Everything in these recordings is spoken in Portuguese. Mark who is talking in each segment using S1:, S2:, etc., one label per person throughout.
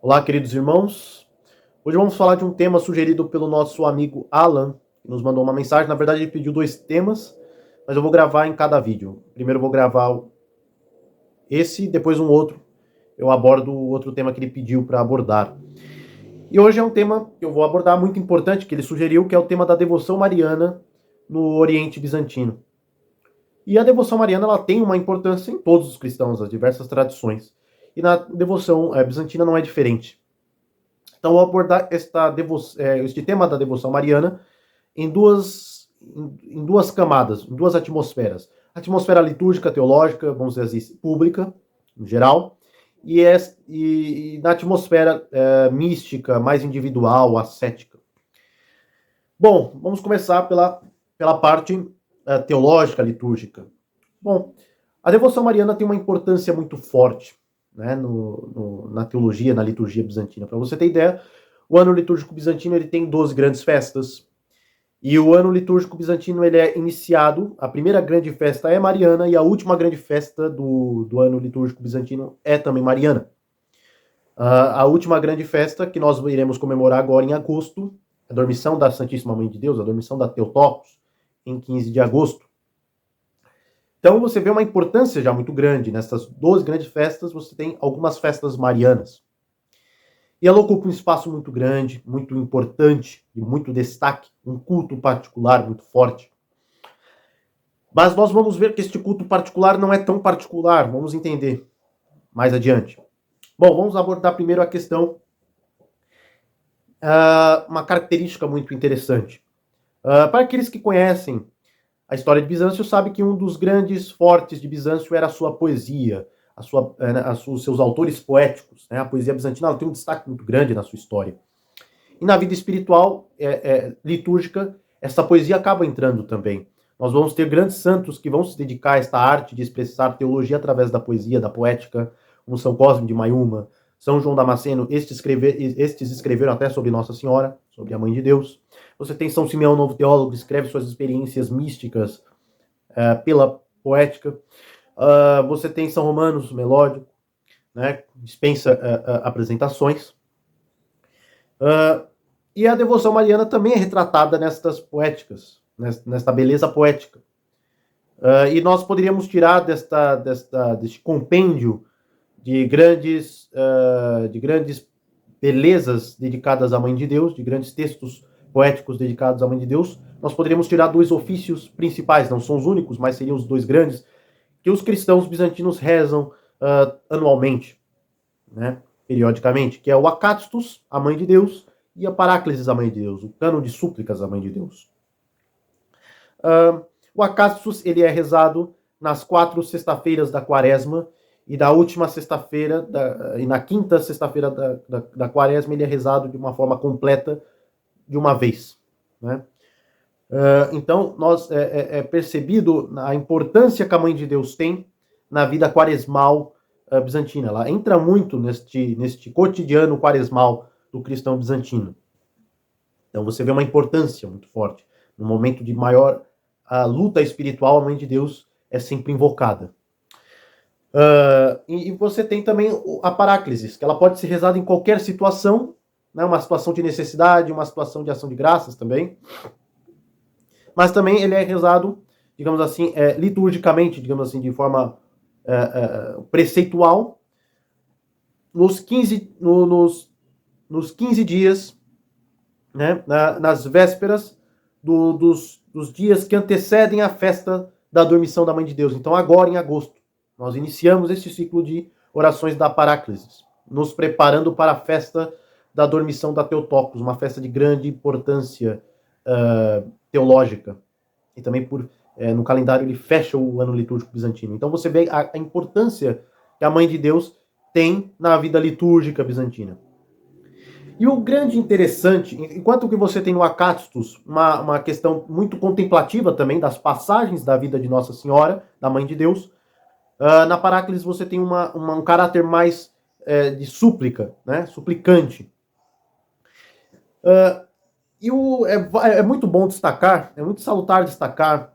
S1: Olá, queridos irmãos. Hoje vamos falar de um tema sugerido pelo nosso amigo Alan, que nos mandou uma mensagem. Na verdade, ele pediu dois temas, mas eu vou gravar em cada vídeo. Primeiro eu vou gravar esse, depois um outro. Eu abordo o outro tema que ele pediu para abordar. E hoje é um tema que eu vou abordar muito importante, que ele sugeriu, que é o tema da devoção mariana no Oriente Bizantino. E a devoção mariana ela tem uma importância em todos os cristãos, as diversas tradições. E na devoção bizantina não é diferente. Então, vou abordar este tema da devoção mariana em duas camadas, em duas atmosferas. A atmosfera litúrgica, teológica, vamos dizer assim, pública, em geral, e na atmosfera mística, mais individual, ascética. Bom, vamos começar pela parte teológica, litúrgica. Bom, a devoção mariana tem uma importância muito forte, né, na teologia, na liturgia bizantina. Para você ter ideia, o ano litúrgico bizantino ele tem 12 grandes festas. E o ano litúrgico bizantino ele é iniciado, a primeira grande festa é mariana e a última grande festa do ano litúrgico bizantino é também mariana. A última grande festa que nós iremos comemorar agora em agosto, a dormição da Santíssima Mãe de Deus, a dormição da Theotokos, em 15 de agosto. Então você vê uma importância já muito grande. Nessas 12 grandes festas, você tem algumas festas marianas. E ela ocupa um espaço muito grande, muito importante, de muito destaque, um culto particular muito forte. Mas nós vamos ver que este culto particular não é tão particular, vamos entender mais adiante. Bom, vamos abordar primeiro a questão, uma característica muito interessante. Para aqueles que conhecem a história de Bizâncio, sabe que um dos grandes fortes de Bizâncio era a sua poesia, os seus autores poéticos. Né? A poesia bizantina tem um destaque muito grande na sua história. E na vida espiritual, litúrgica, essa poesia acaba entrando também. Nós vamos ter grandes santos que vão se dedicar a esta arte de expressar teologia através da poesia, da poética, como São Cosme de Maiúma, São João Damasceno, estes escreveram até sobre Nossa Senhora, sobre a Mãe de Deus. Você tem São Simeão, novo teólogo, que escreve suas experiências místicas pela poética. Você tem São Romanos, melódico, né, dispensa apresentações. E a devoção mariana também é retratada nestas poéticas, nesta beleza poética. E nós poderíamos tirar deste compêndio de grandes belezas dedicadas à Mãe de Deus, de grandes textos poéticos dedicados à Mãe de Deus, nós poderíamos tirar dois ofícios principais, não são os únicos, mas seriam os dois grandes, que os cristãos bizantinos rezam anualmente, né, periodicamente, que é o Acátistos, a Mãe de Deus, e a Paráclises, a Mãe de Deus, o cânon de súplicas à Mãe de Deus. O Acátistos ele é rezado nas 4 sexta-feiras da quaresma, e da última sexta-feira, e na quinta sexta-feira da quaresma, ele é rezado de uma forma completa, de uma vez. Né? Então, é percebido a importância que a Mãe de Deus tem na vida quaresmal bizantina. Ela entra muito neste cotidiano quaresmal do cristão bizantino. Então, você vê uma importância muito forte. No momento de maior luta espiritual, a Mãe de Deus é sempre invocada. E você tem também a paráclisis, que ela pode ser rezada em qualquer situação, né, uma situação de necessidade, uma situação de ação de graças também. Mas também ele é rezado, digamos assim, liturgicamente, digamos assim, de forma preceitual, nos 15 dias, né, nas vésperas dos dias que antecedem a festa da dormição da Mãe de Deus. Então, agora em agosto, nós iniciamos este ciclo de orações da Paráclisis, nos preparando para a festa da dormição da Theotokos, uma festa de grande importância teológica. E também no calendário ele fecha o ano litúrgico bizantino. Então você vê a importância que a Mãe de Deus tem na vida litúrgica bizantina. E o grande interessante, enquanto que você tem no Acátistos uma questão muito contemplativa também das passagens da vida de Nossa Senhora, da Mãe de Deus, na Paráclisis você tem um caráter mais de súplica, né? Suplicante. É muito bom destacar, é muito salutar destacar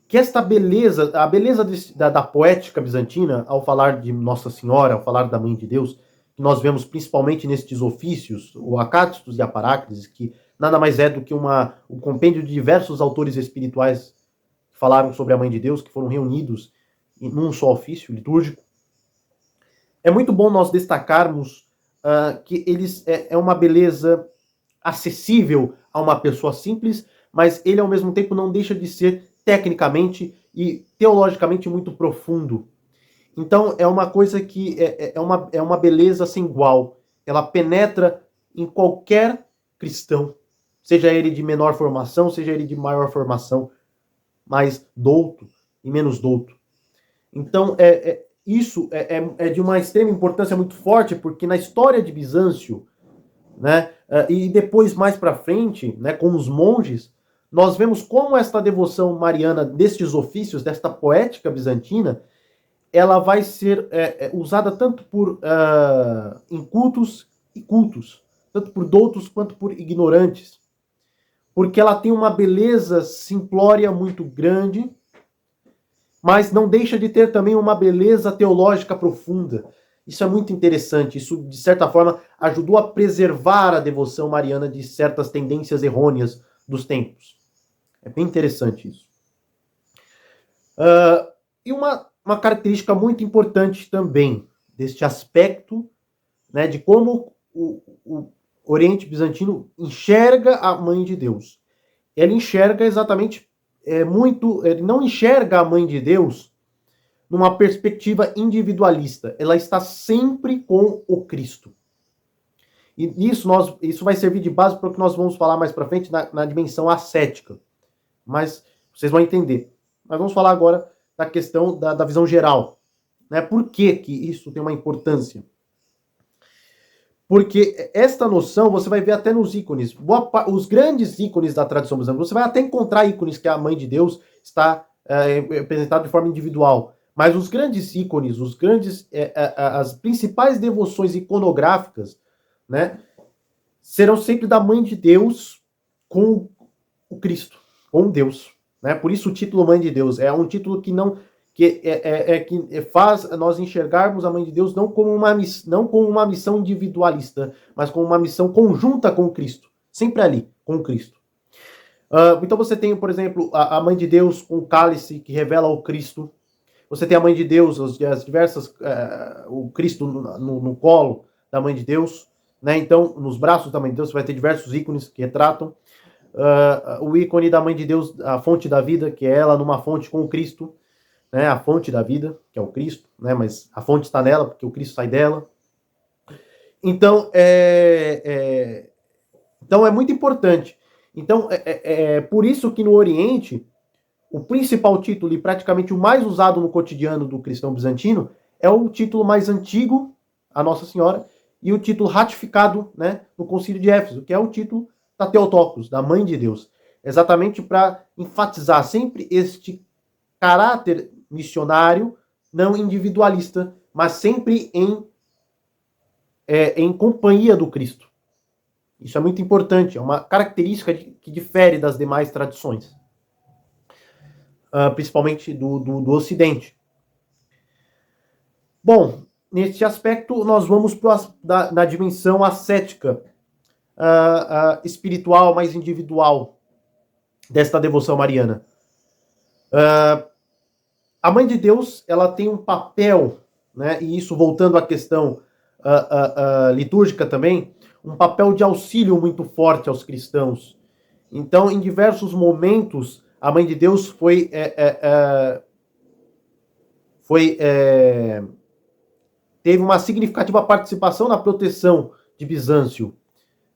S1: que esta beleza, a beleza da poética bizantina, ao falar de Nossa Senhora, ao falar da Mãe de Deus, que nós vemos principalmente nestes ofícios, o Acátistos e a Paráclises, que nada mais é do que um compêndio de diversos autores espirituais que falaram sobre a Mãe de Deus, que foram reunidos num só ofício litúrgico. É muito bom nós destacarmos que eles é uma beleza acessível a uma pessoa simples, mas ele ao mesmo tempo não deixa de ser tecnicamente e teologicamente muito profundo. Então é uma coisa que é uma beleza sem igual. Ela penetra em qualquer cristão, seja ele de menor formação, seja ele de maior formação, mais douto e menos douto. Então isso é de uma extrema importância muito forte, porque na história de Bizâncio, né, e depois mais para frente, né, com os monges, nós vemos como esta devoção mariana destes ofícios, desta poética bizantina, ela vai ser usada tanto por incultos e cultos, tanto por doutos quanto por ignorantes, porque ela tem uma beleza simplória muito grande, mas não deixa de ter também uma beleza teológica profunda. Isso é muito interessante. Isso, de certa forma, ajudou a preservar a devoção mariana de certas tendências errôneas dos tempos. É bem interessante isso. E uma característica muito importante também deste aspecto, né, de como o Oriente Bizantino enxerga a Mãe de Deus. Ele enxerga exatamente ele não enxerga a Mãe de Deus numa perspectiva individualista. Ela está sempre com o Cristo. E isso vai servir de base para o que nós vamos falar mais para frente na dimensão ascética. Mas vocês vão entender. Mas vamos falar agora da questão da visão geral. Né? Por que isso tem uma importância? Porque esta noção você vai ver até nos ícones. Os grandes ícones da tradição bizantina, você vai até encontrar ícones que a Mãe de Deus está representada de forma individual. Mas os grandes ícones, as principais devoções iconográficas, né, serão sempre da Mãe de Deus com o Cristo, com Deus. Né? Por isso o título Mãe de Deus é um título que faz nós enxergarmos a Mãe de Deus não como uma missão individualista, mas como uma missão conjunta com Cristo, sempre ali, com Cristo. Então você tem, por exemplo, a Mãe de Deus com o cálice que revela o Cristo. Você tem a Mãe de Deus, as diversas, o Cristo no colo da Mãe de Deus, né? Então, nos braços da Mãe de Deus, você vai ter diversos ícones que retratam. O ícone da Mãe de Deus, a fonte da vida, que é ela numa fonte com o Cristo, né? A fonte da vida, que é o Cristo, né? Mas a fonte está nela, porque o Cristo sai dela. Então, então é muito importante. Então, por isso que no Oriente, o principal título e praticamente o mais usado no cotidiano do cristão bizantino é o título mais antigo, a Nossa Senhora, e o título ratificado, né, no Concílio de Éfeso, que é o título da Theotokos, da Mãe de Deus. Exatamente para enfatizar sempre este caráter missionário, não individualista, mas sempre em companhia do Cristo. Isso é muito importante, é uma característica que difere das demais tradições. Principalmente do Ocidente. Bom, neste aspecto, nós vamos na dimensão ascética, espiritual, mais individual, desta devoção mariana. A Mãe de Deus, ela tem um papel, né, e isso voltando à questão litúrgica também, um papel de auxílio muito forte aos cristãos. Então, em diversos momentos, a Mãe de Deus teve uma significativa participação na proteção de Bizâncio,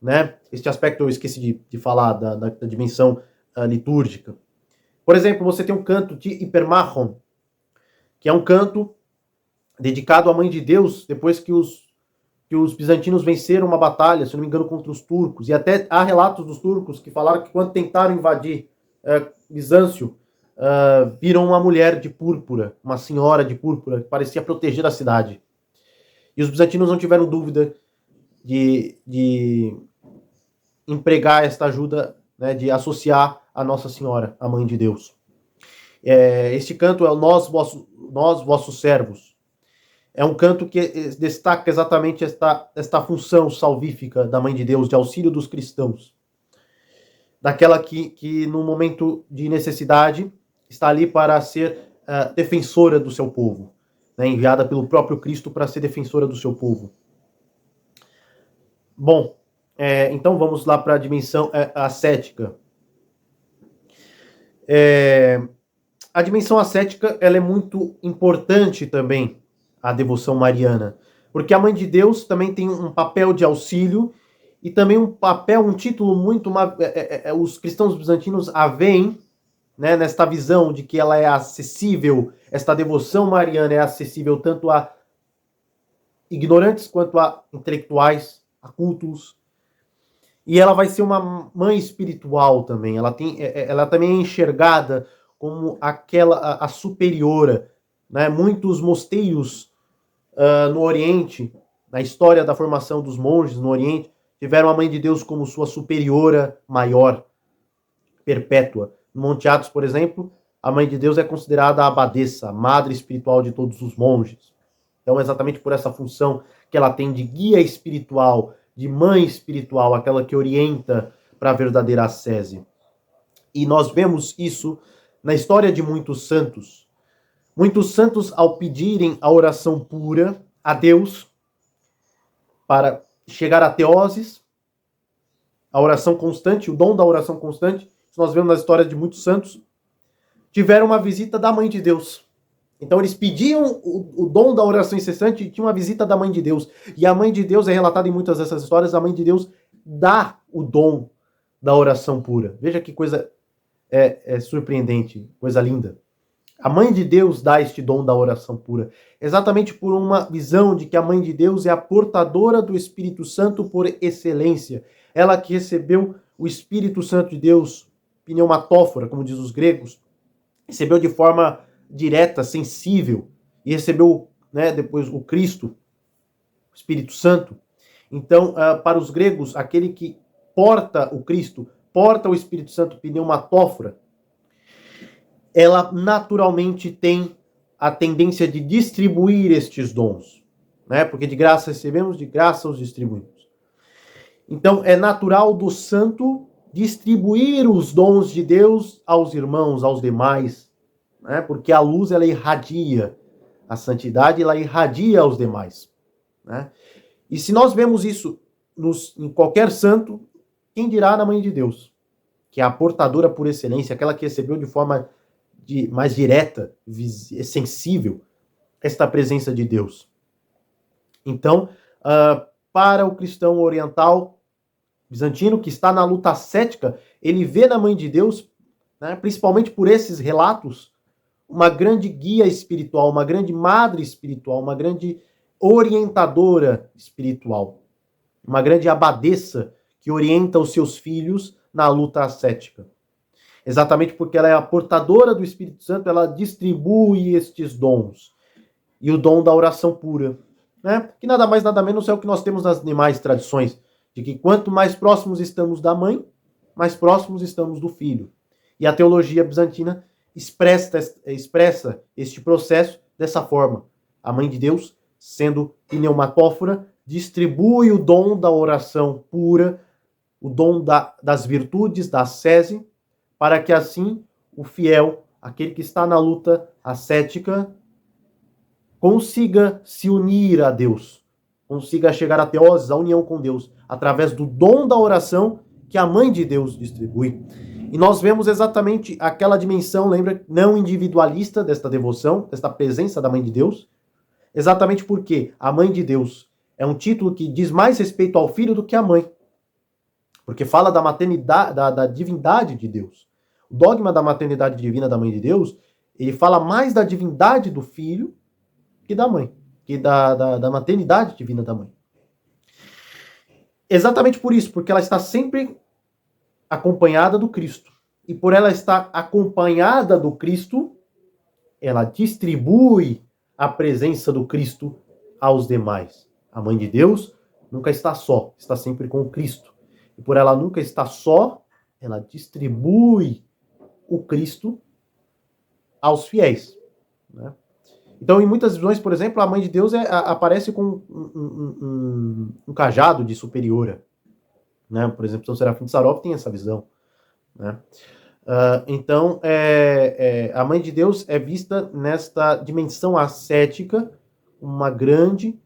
S1: né? Este aspecto eu esqueci de falar da dimensão litúrgica. Por exemplo, você tem um canto de Hipermachon, que é um canto dedicado à Mãe de Deus, depois que os bizantinos venceram uma batalha, se não me engano, contra os turcos. E até há relatos dos turcos que falaram que quando tentaram invadir Bizâncio, viram uma mulher de púrpura, uma senhora de púrpura, que parecia proteger a cidade. E os bizantinos não tiveram dúvida de empregar esta ajuda, né, de associar a Nossa Senhora, a Mãe de Deus. Este canto é o nós, vossos servos. É um canto que destaca exatamente esta função salvífica da Mãe de Deus, de auxílio dos cristãos. Daquela que no momento de necessidade, está ali para ser defensora do seu povo, né? Enviada pelo próprio Cristo para ser defensora do seu povo. Bom, então vamos lá para a dimensão ascética. A dimensão ascética ela é muito importante também, a devoção mariana, porque a Mãe de Deus também tem um papel de auxílio e também um título muito... os cristãos bizantinos a veem, né, nesta visão de que ela é acessível, esta devoção mariana é acessível tanto a ignorantes quanto a intelectuais, a cultos. E ela vai ser uma mãe espiritual também. Ela também é enxergada como a superiora, né? Muitos mosteiros no Oriente, na história da formação dos monges no Oriente, tiveram a Mãe de Deus como sua superiora maior, perpétua. No Monte Athos, por exemplo, a Mãe de Deus é considerada a abadesa, a madre espiritual de todos os monges. Então, exatamente por essa função que ela tem de guia espiritual, de mãe espiritual, aquela que orienta para a verdadeira ascese. E nós vemos isso na história de muitos santos. Muitos santos, ao pedirem a oração pura a Deus, para chegar à teoses, a oração constante, o dom da oração constante, nós vemos na história de muitos santos, tiveram uma visita da Mãe de Deus. Então eles pediam o dom da oração incessante e tinha uma visita da Mãe de Deus. E a Mãe de Deus é relatada em muitas dessas histórias, a Mãe de Deus dá o dom da oração pura. Veja que coisa surpreendente, coisa linda. A Mãe de Deus dá este dom da oração pura, exatamente por uma visão de que a Mãe de Deus é a portadora do Espírito Santo por excelência. Ela que recebeu o Espírito Santo de Deus, pneumatófora, como diz os gregos, recebeu de forma direta, sensível, e recebeu, né, depois o Cristo, o Espírito Santo. Então, para os gregos, aquele que porta o Cristo, porta o Espírito Santo pneumatófora, ela naturalmente tem a tendência de distribuir estes dons, né? Porque de graça recebemos, de graça os distribuímos. Então, é natural do santo distribuir os dons de Deus aos irmãos, aos demais, né? Porque a luz, ela irradia, a santidade, ela irradia aos demais, né? E se nós vemos isso em qualquer santo, quem dirá na Mãe de Deus, que é a portadora por excelência, aquela que recebeu de forma mais direta, sensível, esta presença de Deus. Então, para o cristão oriental bizantino, que está na luta ascética, ele vê na Mãe de Deus, né, principalmente por esses relatos, uma grande guia espiritual, uma grande madre espiritual, uma grande orientadora espiritual, uma grande abadesa que orienta os seus filhos na luta ascética. Exatamente porque ela é a portadora do Espírito Santo, ela distribui estes dons. E o dom da oração pura, né? Que nada mais, nada menos é o que nós temos nas demais tradições, de que quanto mais próximos estamos da mãe, mais próximos estamos do filho. E a teologia bizantina expressa este processo dessa forma. A Mãe de Deus, sendo pneumatófora, distribui o dom da oração pura, o dom das virtudes, da ascese, para que assim o fiel, aquele que está na luta ascética, consiga se unir a Deus, consiga chegar à teoses, à união com Deus, através do dom da oração que a Mãe de Deus distribui. E nós vemos exatamente aquela dimensão, lembra, não individualista desta devoção, desta presença da Mãe de Deus, exatamente porque a Mãe de Deus é um título que diz mais respeito ao filho do que à mãe, porque fala da maternidade, da divindade de Deus. O dogma da maternidade divina da Mãe de Deus, ele fala mais da divindade do filho que da mãe, que da maternidade divina da mãe. Exatamente por isso, porque ela está sempre acompanhada do Cristo. E por ela estar acompanhada do Cristo, ela distribui a presença do Cristo aos demais. A Mãe de Deus nunca está só, está sempre com o Cristo. E por ela nunca estar só, ela distribui o Cristo aos fiéis. Né? Então, em muitas visões, por exemplo, a Mãe de Deus aparece com um cajado de superiora. Né? Por exemplo, São Serafim de Sarov tem essa visão. Né? Então, a Mãe de Deus é vista nesta dimensão ascética, uma grande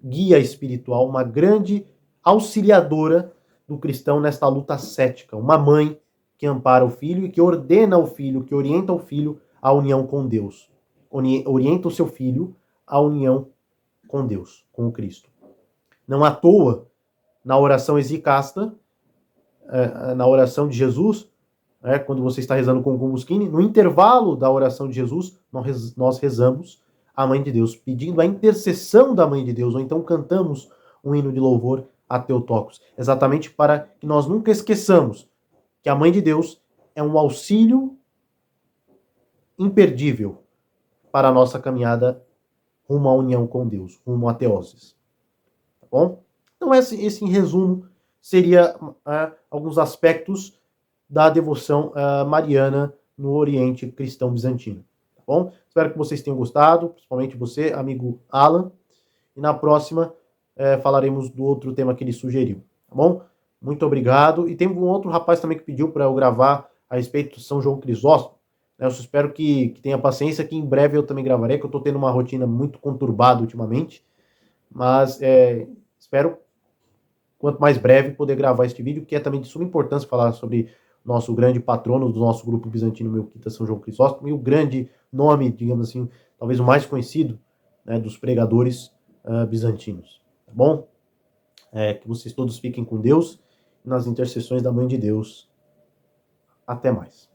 S1: guia espiritual, uma grande auxiliadora do cristão nesta luta ascética, uma mãe que ampara o filho e que ordena o filho, que orienta o filho à união com Deus. Orienta o seu filho à união com Deus, com o Cristo. Não à toa, na oração exicasta, na oração de Jesus, quando você está rezando com o Combusquine, no intervalo da oração de Jesus, nós rezamos a Mãe de Deus, pedindo a intercessão da Mãe de Deus, ou então cantamos um hino de louvor a Theotokos, exatamente para que nós nunca esqueçamos que a Mãe de Deus é um auxílio imperdível para a nossa caminhada rumo à união com Deus, rumo à teoses. Tá bom? Então esse em resumo seria alguns aspectos da devoção mariana no Oriente Cristão Bizantino. Tá bom? Espero que vocês tenham gostado, principalmente você, amigo Alan. E na próxima falaremos do outro tema que ele sugeriu. Tá bom? Muito obrigado. E tem um outro rapaz também que pediu para eu gravar a respeito de São João Crisóstomo. Eu espero que tenha paciência, que em breve eu também gravarei, que eu estou tendo uma rotina muito conturbada ultimamente. Mas espero, quanto mais breve, poder gravar este vídeo, que é também de suma importância falar sobre nosso grande patrono do nosso grupo bizantino Melquita, São João Crisóstomo, e o grande nome, digamos assim, talvez o mais conhecido, né, dos pregadores bizantinos. Tá bom? Que vocês todos fiquem com Deus e nas intercessões da Mãe de Deus. Até mais.